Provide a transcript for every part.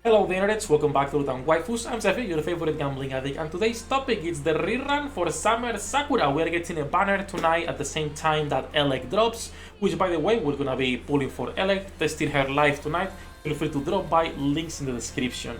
Hello the internets, welcome back to Waifus. I'm Sefhi, your favorite gambling addict, and today's topic is the rerun for Summer Sakura. We're getting a banner tonight at the same time that Elec drops, which by the way, we're gonna be pulling for Elec, testing her live tonight. Feel free to drop by, links in the description.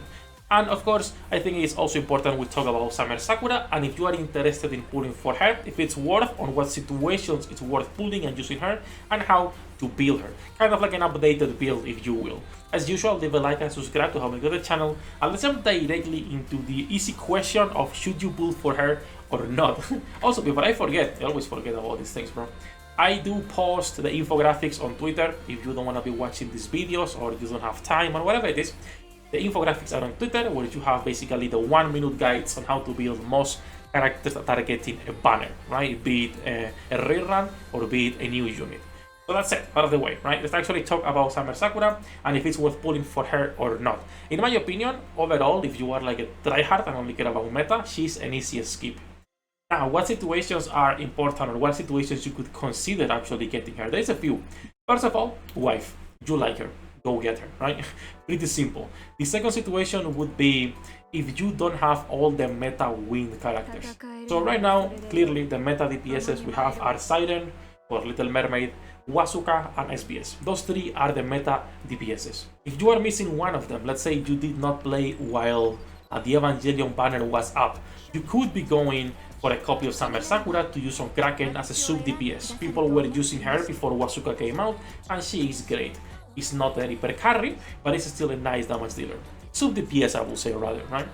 And of course, I think it's also important we talk about Summer Sakura, and if you are interested in pulling for her, if it's worth, on what situations it's worth pulling and using her, and how to build her. Kind of like an updated build, if you will. As usual, leave a like and subscribe to help me grow the channel, and let's jump directly into the easy question of should you pull for her or not. Also, before I forget, I always forget about these things, bro. I do post the infographics on Twitter if you don't want to be watching these videos or you don't have time or whatever it is. The infographics are on Twitter, where you have basically the 1-minute guides on how to build most characters that are getting a banner, right? Be it a rerun or be it a new unit. So that's it, out of the way, right? Let's actually talk about Summer Sakura and if it's worth pulling for her or not. In my opinion, overall, if you are like a tryhard and only care about meta, she's an easy skip. Now, what situations are important or what situations you could consider actually getting her? There's a few. First of all, wife. You like her. Go get her, right? Pretty simple. The second situation would be if you don't have all the meta win characters. So right now, clearly the meta DPSs we have are Siren or Little Mermaid, Wazuka, and SBS. Those three are the meta DPSs. If you are missing one of them, let's say you did not play while the Evangelion banner was up, you could be going for a copy of Summer Sakura to use on Kraken as a sub DPS. People were using her before Wazuka came out, and she is great. It's not a hyper carry, but it's still a nice damage dealer. Sub DPS, I will say, rather, right?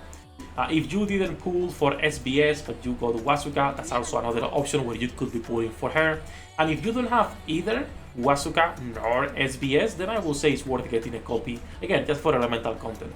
If you didn't pull for SBS, but you got Wazuka, that's also another option where you could be pulling for her. And if you don't have either Wazuka nor SBS, then I will say it's worth getting a copy, again, just for elemental content.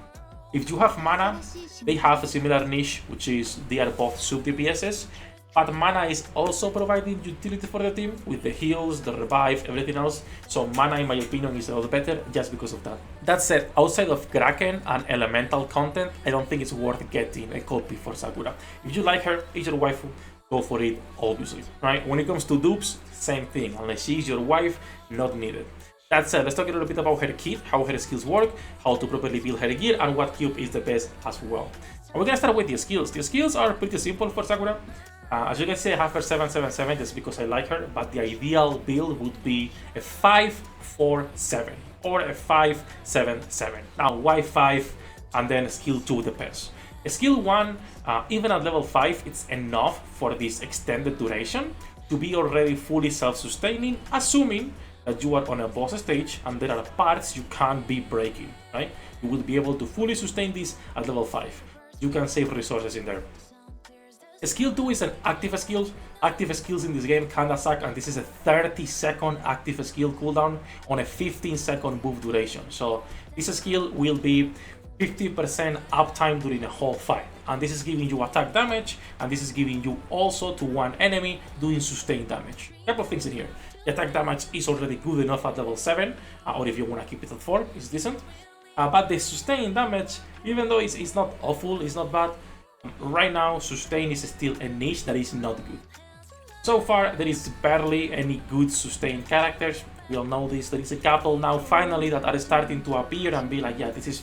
If you have Mana, they have a similar niche, which is they are both sub DPSs. But Mana is also providing utility for the team with the heals, the revive, everything else. So Mana, in my opinion, is a lot better just because of that. That said, outside of Kraken and elemental content, I don't think it's worth getting a copy for Sakura. If you like her, it's your waifu, go for it, obviously, right? When it comes to dupes, same thing. Unless she is your wife, not needed. That said, let's talk a little bit about her kit, how her skills work, how to properly build her gear, and what cube is the best as well. And we're gonna start with the skills. The skills are pretty simple for Sakura. As you can see, I have her 777 just because I like her, but the ideal build would be a 5-4-7 or a 5-7-7. Now, why 5 and then skill 2 depends. Skill 1, even at level 5, it's enough for this extended duration to be already fully self-sustaining, assuming that you are on a boss stage and there are parts you can't be breaking, right? You will be able to fully sustain this at level 5. You can save resources in there. Skill 2 is an active skill. Active skills in this game kinda suck, and this is a 30-second active skill cooldown on a 15-second buff duration. So this skill will be 50% uptime during a whole fight. And this is giving you attack damage, and this is giving you also to one enemy doing sustained damage. A couple of things in here. The attack damage is already good enough at level 7, or if you wanna keep it at 4, it's decent. But the sustained damage, even though it's not awful, it's not bad, right now, sustain is still a niche that is not good. So far, there is barely any good sustained characters. We all know this. There is a couple now, finally, that are starting to appear and be like, yeah, this is,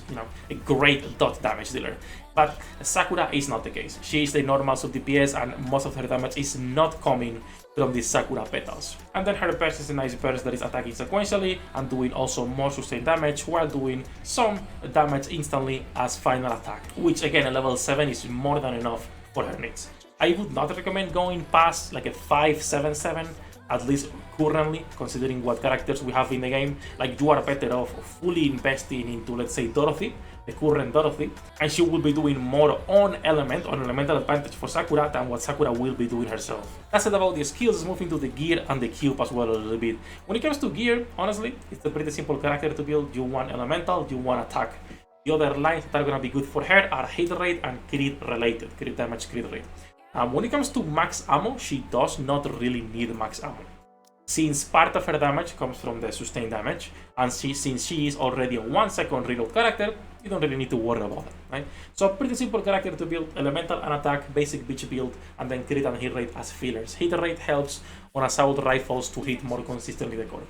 a great dot damage dealer. But Sakura is not the case. She is the normal sub DPS, and most of her damage is not coming from these Sakura petals. And then her burst is a nice burst that is attacking sequentially and doing also more sustained damage while doing some damage instantly as final attack, which again at level 7 is more than enough for her needs. I would not recommend going past like a 5-7-7, at least currently, considering what characters we have in the game. Like, you are better off fully investing into, let's say, Dorothy, the current Dorothy, and she will be doing more on elemental advantage for Sakura than what Sakura will be doing herself. That's it about the skills. Moving to the gear and the cube as well a little bit. When it comes to gear, honestly, it's a pretty simple character to build. You want elemental, you want attack. The other lines that are gonna be good for her are hit rate and crit related, crit damage, crit rate. When it comes to max ammo, she does not really need max ammo, since part of her damage comes from the sustained damage, and since she is already a 1-second reload character, you don't really need to worry about that, right? So pretty simple character to build, elemental and attack, basic bitch build, and then crit and hit rate as fillers. Hit rate helps on assault rifles to hit more consistently the core.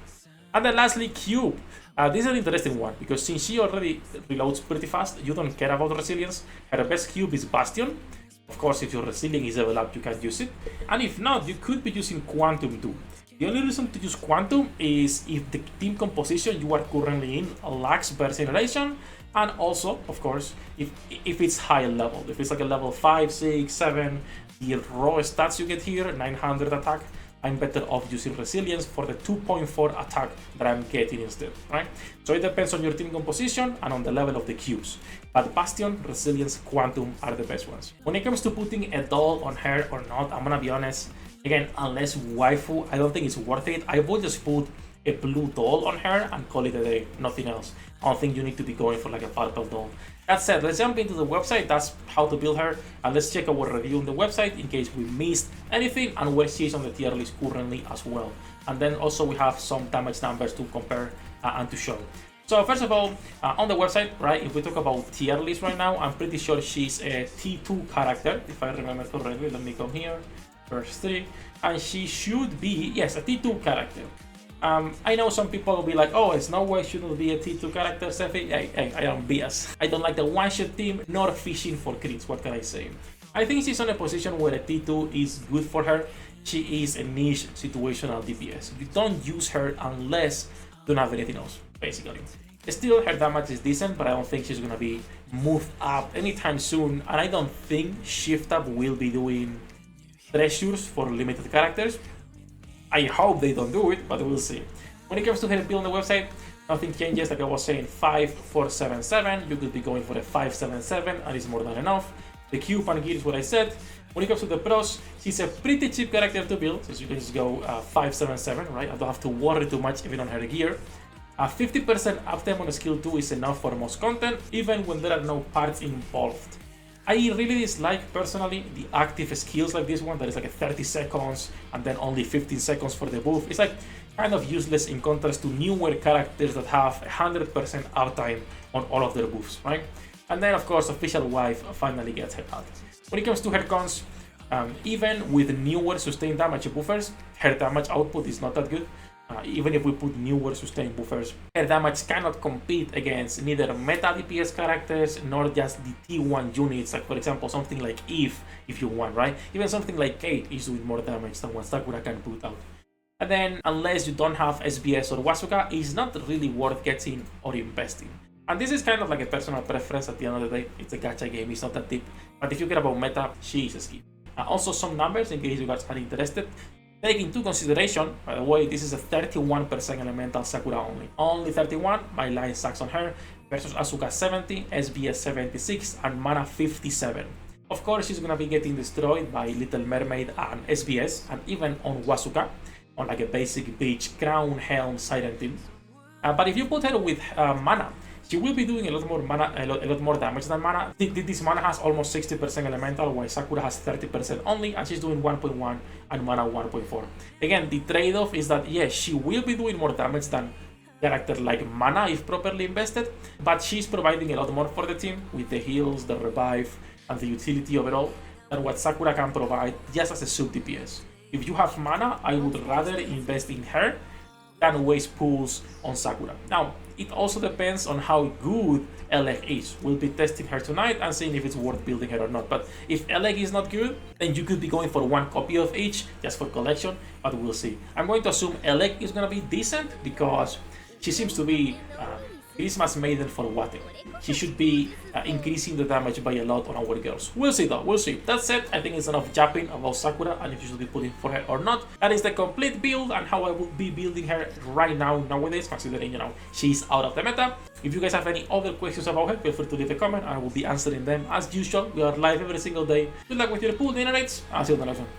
And then lastly, cube. This is an interesting one, because since she already reloads pretty fast, you don't care about resilience. Her best cube is Bastion. Of course, if your resilient is level up, you can use it. And if not, you could be using Quantum too. The only reason to use Quantum is if the team composition you are currently in lacks burst generation, and also, of course, if it's high level. If it's like a level 5, 6, 7, the raw stats you get here, 900 attack, I'm better off using resilience for the 2.4 attack that I'm getting instead, right? So it depends on your team composition and on the level of the cubes. But Bastion, Resilience, Quantum are the best ones. When it comes to putting a doll on her or not, I'm gonna be honest, again, unless waifu, I don't think it's worth it. I would just put a blue doll on her and call it a day, nothing else. I don't think you need to be going for like a purple doll. That said, let's jump into the website. That's how to build her, and let's check our review on the website in case we missed anything and where she is on the tier list currently as well. And then also we have some damage numbers to compare and to show. So first of all, on the website, right, if we talk about tier list right now, I'm pretty sure she's a T2 character, if I remember correctly. Let me come here, first 3, and she should be, yes, a T2 character. I know some people will be like, oh, it's no way shouldn't be a T2 character, Sefhi. Hey, I am BS. I don't like the one-shot team, nor fishing for crits, what can I say? I think she's on a position where a T2 is good for her. She is a niche situational DPS. You don't use her unless you don't have anything else, basically. Still, her damage is decent, but I don't think she's gonna be moved up anytime soon, and I don't think Shift Up will be doing treasures for limited characters. I hope they don't do it, but we'll see. When it comes to her build on the website, nothing changes. Like I was saying, 5-4-7-7. You could be going for a 5-7-7, and it's more than enough. The cube and gear is what I said. When it comes to the pros, she's a pretty cheap character to build, so you can just go 5-7-7, right? I don't have to worry too much even on her gear. 50% uptime on skill 2 is enough for most content, even when there are no parts involved. I really dislike, personally, the active skills like this one that is like a 30 seconds and then only 15 seconds for the buff. It's like kind of useless in contrast to newer characters that have 100% uptime on all of their buffs, right? And then, of course, official wife finally gets her out. When it comes to her cons, even with newer sustained damage buffers, her damage output is not that good. Even if we put newer sustained buffers, her damage cannot compete against neither meta DPS characters nor just the T1 units, like for example something like Eve, if you want, right? Even something like Kate is doing more damage than what Sakura can put out. And then, unless you don't have SBS or Wasuka, it's not really worth getting or investing. And this is kind of like a personal preference at the end of the day. It's a gacha game, it's not that deep. But if you care about meta, she is a skip. Also some numbers in case you guys are interested. Take into consideration, by the way, this is a 31% elemental Sakura only. Only 31, my line sucks on her, versus Asuka 70, SBS 76, and Mana 57. Of course, she's gonna be getting destroyed by Little Mermaid and SBS, and even on Wasuka, on like a basic beach, crown, helm, siren team. But if you put her with Mana, she will be doing a lot more mana, a lot more damage than Mana. This Mana has almost 60% elemental, while Sakura has 30% only, and she's doing 1.1 and Mana 1.4. Again, the trade-off is that yes, she will be doing more damage than character like Mana if properly invested, but she's providing a lot more for the team with the heals, the revive, and the utility overall than what Sakura can provide just as a sub DPS. If you have Mana, I would rather invest in her than waste pools on Sakura. Now, it also depends on how good Elec is. We'll be testing her tonight and seeing if it's worth building her or not. But if Elec is not good, then you could be going for one copy of each just for collection, but we'll see. I'm going to assume Elec is going to be decent because she seems to be Christmas maiden for Wate. She should be increasing the damage by a lot on our girls. We'll see though, we'll see. That said, I think it's enough japping about Sakura and if you should be putting for her or not. That is the complete build and how I would be building her right now nowadays, considering, you know, she's out of the meta. If you guys have any other questions about her, feel free to leave a comment and I will be answering them as usual. We are live every single day. Good luck with your pool dinner rates. I'll see you in the next one.